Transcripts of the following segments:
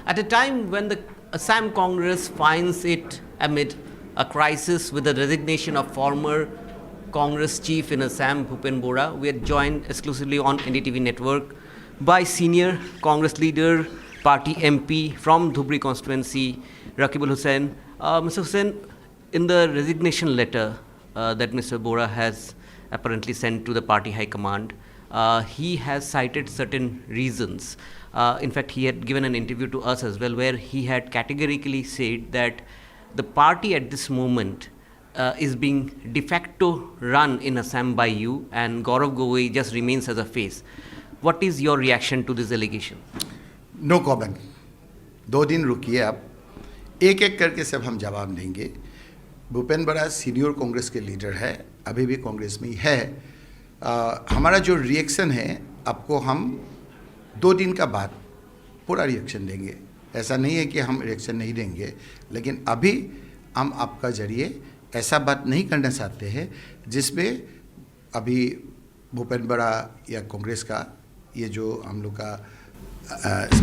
At a time when the Assam Congress finds it amid a crisis with the resignation of former Congress chief in Assam, Bhupen Bora, we are joined exclusively on NDTV network by senior Congress leader, party MP from Dhubri constituency, Rakibul Hussain. Mr. Hussain, in the resignation letter that Mr. Bora has apparently sent to the party high command, he has cited certain reasons. In fact, he had given an interview to us as well, where he had categorically said that the party at this moment is being de facto run in Assam by you, and Gaurav Gogoi just remains as a face. What is your reaction to this allegation? No comment. 2 दिन रुकिए आप, एक एक करके सब हम जवाब देंगे। भूपेन बड़ा सीनियर कांग्रेस के लीडर है, अभी भी कांग्रेस में ही है। हमारा जो रिएक्शन है आपको हम 2 दिन का बाद पूरा रिएक्शन देंगे। ऐसा नहीं है कि हम रिएक्शन नहीं देंगे, लेकिन अभी हम आपका जरिए ऐसा बात नहीं करना चाहते हैं जिसमें अभी भूपेन बड़ा या कांग्रेस का ये जो हम लोग का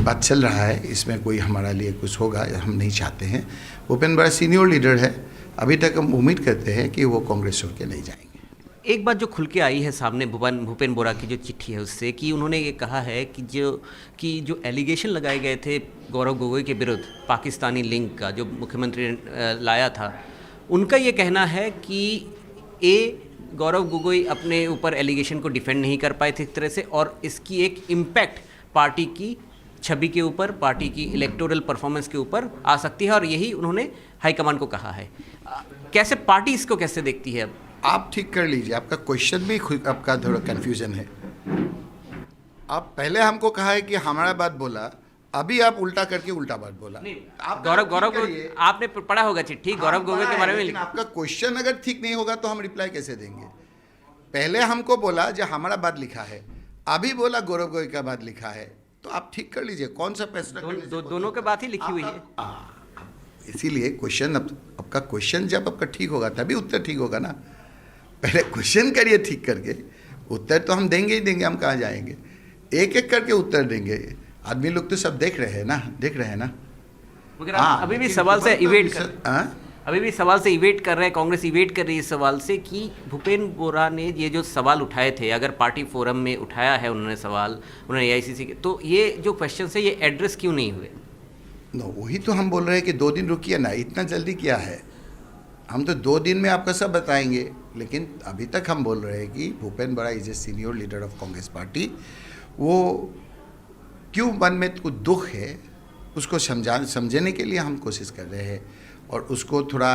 बात चल रहा है, इसमें कोई हमारा लिए कुछ होगा हम नहीं चाहते हैं। भूपेन बड़ा सीनियर लीडर है, अभी तक हम उम्मीद करते हैं कि वो कांग्रेस छोड़ के नहीं जाएंगे। एक बात जो खुल के आई है सामने भूपेन बोरा की जो चिट्ठी है उससे, कि उन्होंने ये कहा है कि जो एलिगेशन लगाए गए थे गौरव गोगोई के विरुद्ध पाकिस्तानी लिंक का, जो मुख्यमंत्री ने लाया था, उनका ये कहना है कि गौरव गोगोई अपने ऊपर एलिगेशन को डिफेंड नहीं कर पाए थे एक तरह से, और इसकी एक इम्पैक्ट पार्टी की छवि के ऊपर, पार्टी की इलेक्टोरल परफॉर्मेंस के ऊपर आ सकती है, और यही उन्होंने हाईकमान को कहा है। कैसे पार्टी इसको कैसे देखती है? अब आप ठीक कर लीजिए, आपका क्वेश्चन भी आपका थोड़ा कन्फ्यूजन है। आप पहले हमको कहा है कि हमारा बात बोला, अभी आप उल्टा करके उल्टा बात बोला। गौरव को आपने पढ़ा होगा चिट्ठी गौरव गोगोई के बारे में, लेकिन आपका क्वेश्चन अगर ठीक नहीं होगा तो हम रिप्लाई कैसे देंगे? पहले हमको बोला जो हमारा बात लिखा है, अभी बोला गौरव गोगोई का बात लिखा है, तो आप ठीक कर लीजिए कौन सा फैसला। दोनों के बात ही लिखी हुई है, इसीलिए क्वेश्चन आपका क्वेश्चन जब आपका ठीक होगा तभी उत्तर ठीक होगा ना। पहले क्वेश्चन करिए ठीक करके, उत्तर तो हम देंगे ही देंगे, हम कहाँ जाएंगे? एक एक करके उत्तर देंगे। आदमी लोग तो सब देख रहे हैं ना। मगर अभी भी सवाल से इवेट कर रहे हैं, कांग्रेस इवेट कर रही है इस सवाल से कि भूपेन बोरा ने ये जो सवाल उठाए थे, अगर पार्टी फोरम में उठाया है उन्होंने सवाल, उन्होंने AICC के, तो ये जो क्वेश्चन है ये एड्रेस क्यों नहीं हुए? वही तो हम बोल रहे हैं कि 2 दिन रुकिए ना, इतना जल्दी क्या है? हम तो 2 दिन में आपका सब बताएंगे, लेकिन अभी तक हम बोल रहे हैं कि भूपेन बड़ा is a senior leader of Congress party. वो क्यों मन में कुछ दुख है उसको समझने के लिए हम कोशिश कर रहे हैं, और उसको थोड़ा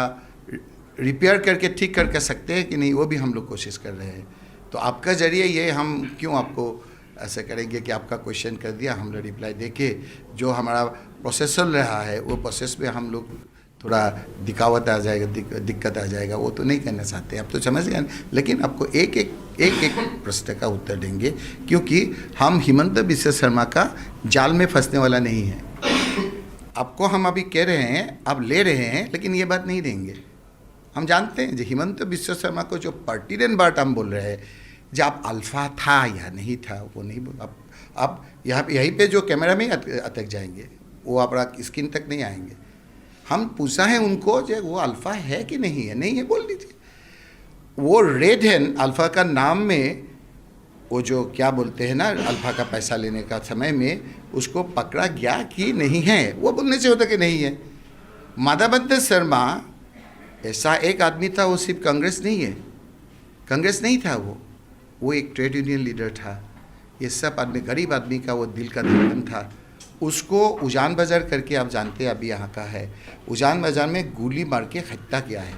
रिपेयर करके ठीक कर सकते हैं कि नहीं, वो भी हम लोग कोशिश कर रहे हैं। तो आपका जरिए ये हम क्यों आपको ऐसा करेंगे कि आपका क्वेश्चन कर दिया, हम लोग रिप्लाई देके जो हमारा प्रोसेस चल रहा है वो प्रोसेस में हम लोग थोड़ा दिखावट आ जाएगा, दिक्कत आ जाएगा, वो तो नहीं करना चाहते। आप तो समझ गए, लेकिन आपको एक एक प्रश्न का उत्तर देंगे, क्योंकि हम हिमंत बिश्व शर्मा का जाल में फंसने वाला नहीं है। आपको हम अभी कह रहे हैं, आप ले रहे हैं, लेकिन ये बात नहीं देंगे। हम जानते हैं जो हिमंत बिश्व शर्मा को जो पर्टिनेंट बात हम बोल रहे हैं, जब आप अल्फा था या नहीं था वो नहीं बोल, आप यहीं पे जो कैमरा में अटक जाएंगे, वो आप स्क्रीन तक नहीं आएंगे। हम पूछा है उनको जो वो अल्फ़ा है कि नहीं है, नहीं है बोल दीजिए। वो रेड हैंड अल्फ़ा का नाम में वो जो क्या बोलते हैं ना, अल्फ़ा का पैसा लेने का समय में उसको पकड़ा गया कि नहीं है, वो बोलने से होता कि नहीं है। माधवानंद शर्मा ऐसा एक आदमी था, वो सिर्फ कांग्रेस नहीं है, कांग्रेस नहीं था, वो एक ट्रेड यूनियन लीडर था। ये सब आदमी, गरीब आदमी का वो दिल का धड़कन था। उसको उजान बाजार करके, आप जानते हैं अभी यहाँ का है, उजान बाजार में गोली मार के हत्या किया है।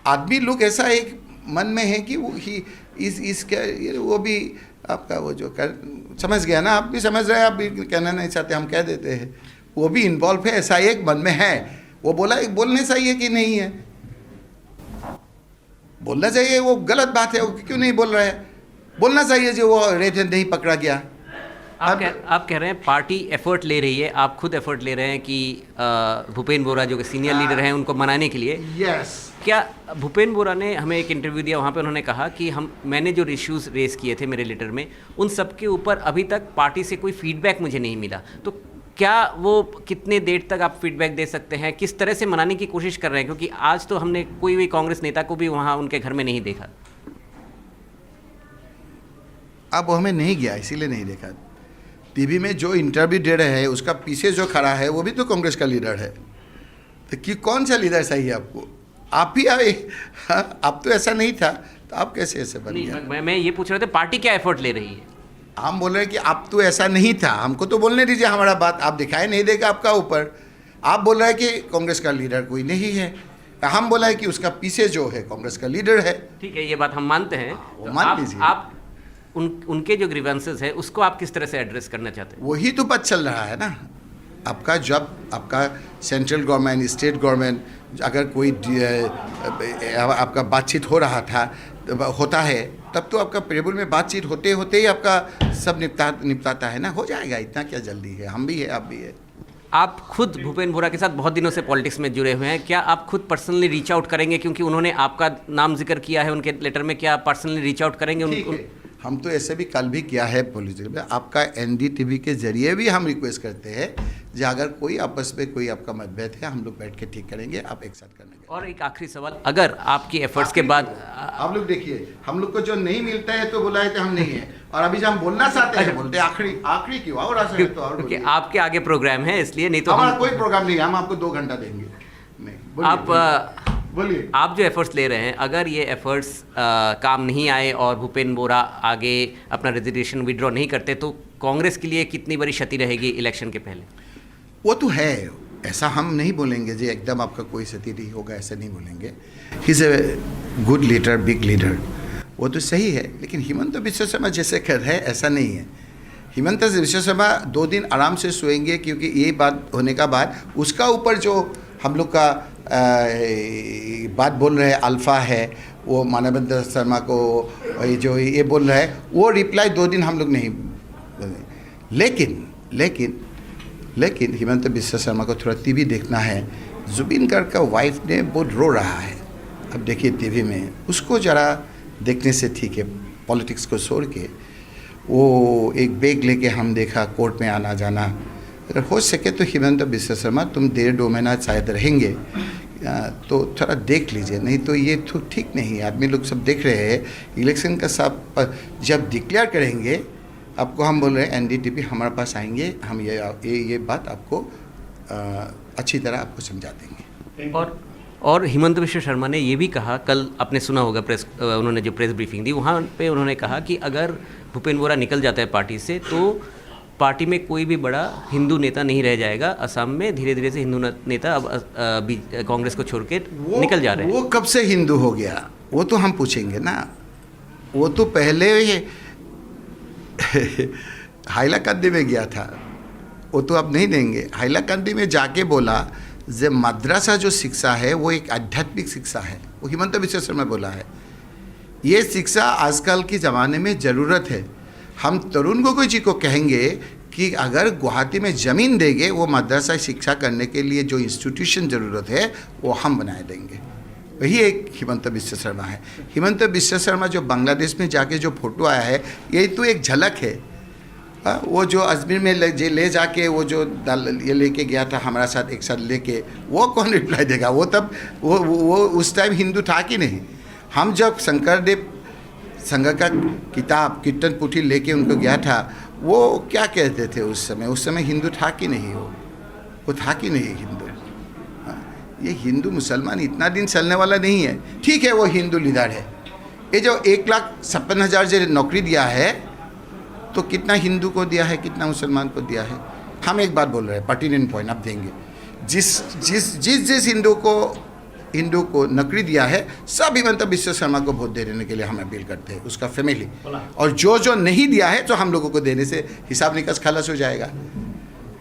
आदमी लोग ऐसा एक मन में है कि वो इसके वो भी आपका वो जो कर समझ गया ना, आप भी समझ रहे हैं, आप भी कहना नहीं चाहते, हम कह देते हैं, वो भी इन्वॉल्व है, ऐसा एक मन में है। वो बोलने चाहिए कि नहीं है? बोलना चाहिए, वो गलत बात है, वो क्यों नहीं बोल रहा है? बोलना चाहिए जो वो रेड नहीं पकड़ा गया। आप कह रहे हैं पार्टी एफर्ट ले रही है, आप खुद एफर्ट ले रहे हैं कि भूपेन बोरा जो कि सीनियर लीडर हैं उनको मनाने के लिए। यस। क्या भूपेन बोरा ने हमें एक इंटरव्यू दिया, वहाँ पे उन्होंने कहा कि मैंने जो इश्यूज़ रेस किए थे मेरे लेटर में, उन सब के ऊपर अभी तक पार्टी से कोई फीडबैक मुझे नहीं मिला। तो क्या वो कितने देर तक आप फीडबैक दे सकते हैं, किस तरह से मनाने की कोशिश कर रहे हैं, क्योंकि आज तो हमने कोई भी कांग्रेस नेता को भी वहाँ उनके घर में नहीं देखा। अब वो हमें नहीं गया, इसीलिए नहीं देखा। टीवी में जो इंटरव्यू दे रहे हैं उसका पीछे जो खड़ा है वो भी तो कांग्रेस का लीडर है। तो कि कौन सा लीडर चाहिए आपको? आप ही आए। हाँ, अब तो ऐसा नहीं था, तो आप कैसे ऐसे बन गया? मैं ये पूछ रहा था पार्टी क्या एफर्ट ले रही है? हम बोल रहे हैं कि अब तो ऐसा नहीं था, हमको तो बोलने दीजिए हमारा बात। आप दिखाई नहीं देगा आपका ऊपर। आप बोल रहे हैं कि कांग्रेस का लीडर कोई नहीं है, हम बोला है कि उसका पीछे जो है कांग्रेस का लीडर है। ठीक है, ये बात हम मानते हैं। वो मान लीजिए। आप उनके जो ग्रीवेंसेस है उसको आप किस तरह से एड्रेस करना चाहते हैं? वही तो बात चल रहा है ना। आपका जब आपका सेंट्रल गवर्नमेंट, स्टेट गवर्नमेंट, अगर कोई आपका बातचीत हो रहा था, होता है, तब तो आपका पेरेबल में बातचीत होते होते ही आपका सब निपटाता है ना। हो जाएगा, इतना क्या जल्दी है? हम भी है, आप भी है। आप खुद भूपेन बोरा के साथ बहुत दिनों से पॉलिटिक्स में जुड़े हुए हैं, क्या आप खुद पर्सनली रीच आउट करेंगे, क्योंकि उन्होंने आपका नाम जिक्र किया है उनके लेटर में, क्या आप पर्सनली रीच आउट करेंगे? हम तो ऐसे भी कल भी किया है पॉलिटिक्स में। आपका एनडीटीवी के जरिए भी हम रिक्वेस्ट करते हैं कि अगर कोई आपस में कोई आपका मतभेद है, हम लोग बैठ के ठीक करेंगे, आप एक साथ करने के। और एक आखिरी सवाल, अगर आपकी एफर्ट्स के बाद आप लोग देखिए, हम लोग को जो नहीं मिलता है तो बुलाए थे हम नहीं है, और अभी जब हम बोलना चाहते हैं बोलते आखिरी क्यों? और ऐसा है तो और क्योंकि आपके आगे प्रोग्राम है, इसलिए। नहीं तो हमारा कोई प्रोग्राम नहीं है, हम आपको 2 घंटा देंगे। नहीं, आप बोलिए। आप जो एफर्ट्स ले रहे हैं, अगर ये एफर्ट्स काम नहीं आए और भूपेन बोरा आगे अपना रेजिग्नेशन विड्रॉ नहीं करते, तो कांग्रेस के लिए कितनी बड़ी क्षति रहेगी इलेक्शन के पहले? वो तो है, ऐसा हम नहीं बोलेंगे जी एकदम आपका कोई क्षति नहीं होगा, ऐसा नहीं बोलेंगे। He is a good leader, big leader, वो तो सही है। लेकिन हिमंत बिश्व शर्मा जैसे कर है ऐसा नहीं है। हिमंत बिश्व शर्मा 2 दिन आराम से सोएंगे, क्योंकि ये बात होने का बाद उसका ऊपर जो हम लोग का बात बोल रहे हैं अल्फ़ा है, वो मानवेंद्र शर्मा को जो ये बोल रहा है, वो रिप्लाई 2 दिन हम लोग नहीं बोले। लेकिन हिमंत बिश्व शर्मा को थोड़ा टीवी देखना है। जुबिन गार्ग का वाइफ ने बहुत रो रहा है, अब देखिए टीवी में, उसको ज़रा देखने से ठीक है। पॉलिटिक्स को छोड़ के वो एक बैग लेके हम देखा कोर्ट में आना जाना। अगर हो सके तो हिमंत बिश्व शर्मा तुम 1.5-2 महीना शायद रहेंगे, तो थोड़ा देख लीजिए, नहीं तो ये तो ठीक नहीं है। आदमी लोग सब देख रहे हैं, इलेक्शन का सब जब डिक्लेयर करेंगे, आपको हम बोल रहे हैं एनडीटीवी हमारे पास आएंगे, हम ये बात आपको अच्छी तरह आपको समझा देंगे। और हिमंत बिश्व शर्मा ने ये भी कहा, कल आपने सुना होगा उन्होंने जो प्रेस ब्रीफिंग दी, वहाँ पे उन्होंने कहा कि अगर भूपेन बोरा निकल जाता है पार्टी से, तो पार्टी में कोई भी बड़ा हिंदू नेता नहीं रह जाएगा। असम में धीरे धीरे से हिंदू नेता अब कांग्रेस को छोड़ के निकल जा रहे हैं। वो कब से हिंदू हो गया, वो तो हम पूछेंगे ना। वो तो पहले हाइलाकांडी में गया था, वो तो अब नहीं देंगे। हाइलाकांडी में जाके बोला जे मद्रासा जो शिक्षा है वो एक आध्यात्मिक शिक्षा है, वो हिमंत बिश्व शर्मा बोला है। ये शिक्षा आजकल के ज़माने में ज़रूरत है। हम तरुण गोगोई जी को कहेंगे कि अगर गुवाहाटी में ज़मीन देंगे, वो मद्रासा शिक्षा करने के लिए जो इंस्टीट्यूशन ज़रूरत है वो हम बनाए देंगे। वही एक हिमंत बिश्व शर्मा है। हिमंत बिश्व शर्मा जो बांग्लादेश में जाके जो फोटो आया है, यही तो एक झलक है। वो जो अजमेर में ले जाके वो जो ये लेके गया था हमारा साथ एक साथ लेके, वो कौन रिप्लाई देगा? वो तब वो उस टाइम हिंदू था कि नहीं? हम जब शंकरदेव संघ का किताब कीर्तन पुथी लेके उनको गया था, वो क्या कहते थे उस समय हिंदू था कि नहीं? वो था कि नहीं हिंदू? ये हिंदू मुसलमान इतना दिन चलने वाला नहीं है। ठीक है, वो हिंदू लीडर है। ये जो 1,56,000 जो नौकरी दिया है, तो कितना हिंदू को दिया है, कितना मुसलमान को दिया है? हम एक बात बोल रहे हैं, पर्टिनेंट पॉइंट आप देंगे। जिस हिंदू को नौकरी दिया है, सब हिमंत बिश्व शर्मा को वोट देने के लिए हम अपील करते हैं, उसका फैमिली। और जो नहीं दिया है, तो हम लोगों को देने से हिसाब निकास खलास हो जाएगा।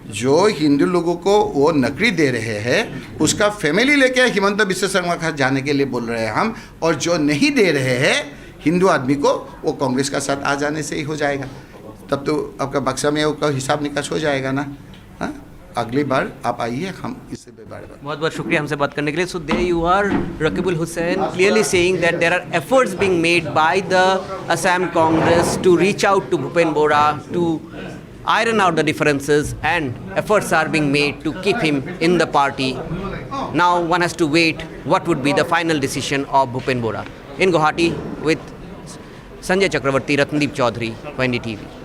जो हिंदू लोगों को वो नौकरी दे रहे हैं, उसका फैमिली लेके हिमंत बिश्व शर्मा का जाने के लिए बोल रहे हैं हम। और जो नहीं दे रहे हैं हिंदू आदमी को, वो कांग्रेस का साथ आ जाने से ही हो जाएगा। तब तो आपका बक्सा में उसका हिसाब निकास हो जाएगा ना। हाँ, अगली बार आप आइए, हम इससे बारे में। बहुत बहुत शुक्रिया हमसे बात करने के लिए। So there you are, Rakibul Hussain clearly saying that there are efforts being made by the Assam Congress to reach out to Bhupen Bora, to iron out the differences, and efforts are being made to keep him in the party. Now one has to wait what would be the final decision of Bhupen Bora. In Guwahati with Sanjay Chakravarti, Ratnadeep Chaudhary, for NDTV.